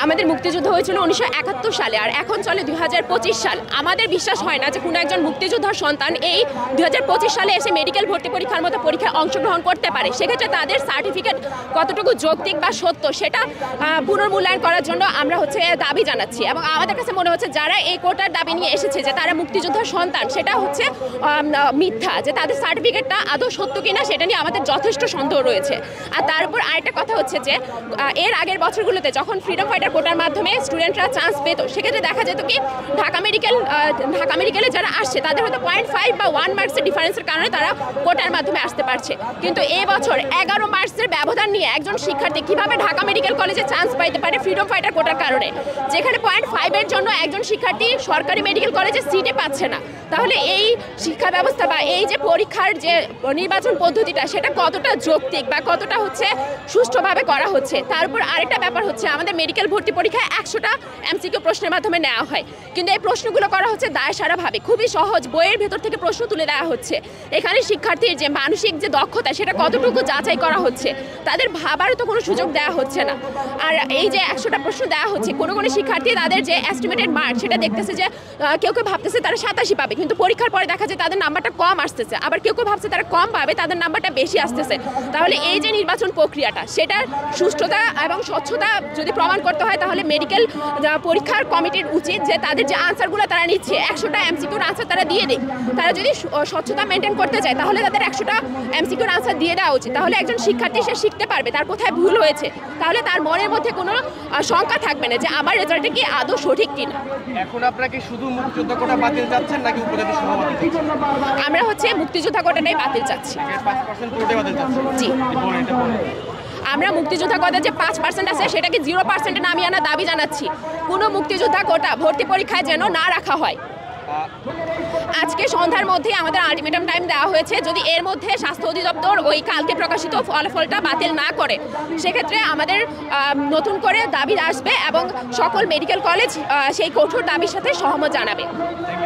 আমাদের মুক্তিযুদ্ধ হয়েছিল 1971 সালে, আর এখন চলে 2025 সাল। আমাদের বিশ্বাস হয় না যে কোনো একজন মুক্তিযোদ্ধার সন্তান এই 2025 সালে এসে মেডিকেল ভর্তি পরীক্ষার মতো পরীক্ষায় অংশগ্রহণ করতে পারে। সেক্ষেত্রে তাদের সার্টিফিকেট কতটুকু যৌক্তিক বা সত্য সেটা পুনর্মূল্যায়ন করার জন্য আমরা দাবি জানাচ্ছি। এবং আমাদের কাছে মনে হচ্ছে যারা এই কোটার দাবি নিয়ে এসেছে যে তারা মুক্তিযোদ্ধার সন্তান, সেটা হচ্ছে মিথ্যা। যে তাদের সার্টিফিকেটটা আদৌ সত্য কিনা সেটা নিয়ে আমাদের যথেষ্ট সন্দেহ রয়েছে। আর তার উপর আরেকটা কথা হচ্ছে যে এর আগের বছরগুলোতে যখন ফ্রিডম ফাইটার কোটার মাধ্যমে স্টুডেন্টরা চান্স পেত, সেক্ষেত্রে দেখা যেত কি ঢাকা মেডিকেলে যারা আসছে তাদের হয়তো 0.5 বা 1 মার্কসের ডিফারেন্সের কারণে তারা কোটার মাধ্যমে আসতে পারছে। কিন্তু এই বছর 11 মার্কসের ব্যবধান নিয়ে একজন শিক্ষার্থী কিভাবে ঢাকা মেডিকেল কলেজে চান্স পাইতে পারে ফ্রিডম ফাইটার কোটার কারণে, যেখানে 0.5 এর জন্য একজন শিক্ষার্থী সরকারি মেডিকেল কলেজে সিটে পাচ্ছে না। তাহলে এই শিক্ষা ব্যবস্থা বা এই যে পরীক্ষার যে নির্বাচন পদ্ধতিটা সেটা কতটা যৌক্তিক বা কতটা সুষ্ঠুভাবে করা হচ্ছে। তার উপর আরেকটা ব্যাপার হচ্ছে আমাদের মেডিকেল ভর্তি পরীক্ষায় 100টা এমসিকিউ প্রশ্নের মাধ্যমে নেওয়া হয়, কিন্তু এই প্রশ্নগুলো করা হচ্ছে দায়সারাভাবে, খুবই সহজ, বইয়ের ভেতর থেকে প্রশ্ন তুলে দেওয়া হচ্ছে। এখানে শিক্ষার্থীর যে মানসিক যে দক্ষতা সেটা কতটুকু যাচাই করা হচ্ছে, তাদের ভাবারও তো কোনো সুযোগ দেওয়া হচ্ছে না। আর এই যে 100টা প্রশ্ন দেওয়া হচ্ছে, কোনো শিক্ষার্থী তাদের যে এস্টিমেটেড মার্ক সেটা দেখতেছে যে কেউ ভাবতেছে তারা 87 পাবে, কিন্তু পরীক্ষার পরে দেখা যায় তাদের নাম্বারটা কম আসতেছে। আবার কেউ ভাবছে তারা কম পাবে, তাদের নাম্বারটা বেশি আসতেছে। তাহলে এই যে নির্বাচন প্রক্রিয়াটা সেটার সুষ্ঠুতা এবং স্বচ্ছতা যদি প্রমাণ করতে হয়, তাহলে মেডিকেল পরীক্ষার কমিটির উচিত যে তাদের যে আনসারগুলো তারা নিচ্ছে 100টা এমসিকিউর আনসার তারা দিয়ে দিক। তারা যদি স্বচ্ছতা মেনটেন করতে চায় তাহলে তাদের 100টা এমসিকিউর আনসার দিয়ে দেওয়া উচিত। তাহলে একজন শিক্ষার্থী সে শিখতে পারবে তার কোথায় ভুল হয়েছে, তাহলে তার মনের মধ্যে কোনো শঙ্কা থাকবে না যে আমার রেজাল্টটা কি আদৌ সঠিক কিনা। এখন আপনারা কি শুধু মুক্তিযোদ্ধা কোটা বাতিল চাচ্ছেন নাকি উপজাতি সহ বাতিল চাচ্ছেন? আমরা মুক্তিযোদ্ধা কোটাটাই বাতিল চাচ্ছি। 5% কোটাই বাতিল চাচ্ছেন? জি, আমরা মুক্তিযোদ্ধা কোটা যে 5% আছে সেটাকে 0%-এ নামিয়ে আনার দাবি জানাচ্ছি। কোনো মুক্তিযোদ্ধা কোটা ভর্তি পরীক্ষায় যেন না রাখা হয়। আজকে সন্ধ্যার মধ্যে আমাদের আলটিমেটাম টাইম দেওয়া হয়েছে। যদি এর মধ্যে স্বাস্থ্য অধিদপ্তর ওই কালকে প্রকাশিত ফলাফলটা বাতিল না করে, সেক্ষেত্রে আমাদের নতুন করে দাবি আসবে এবং সকল মেডিকেল কলেজ সেই কঠোর দাবির সাথে সহমত জানাবে।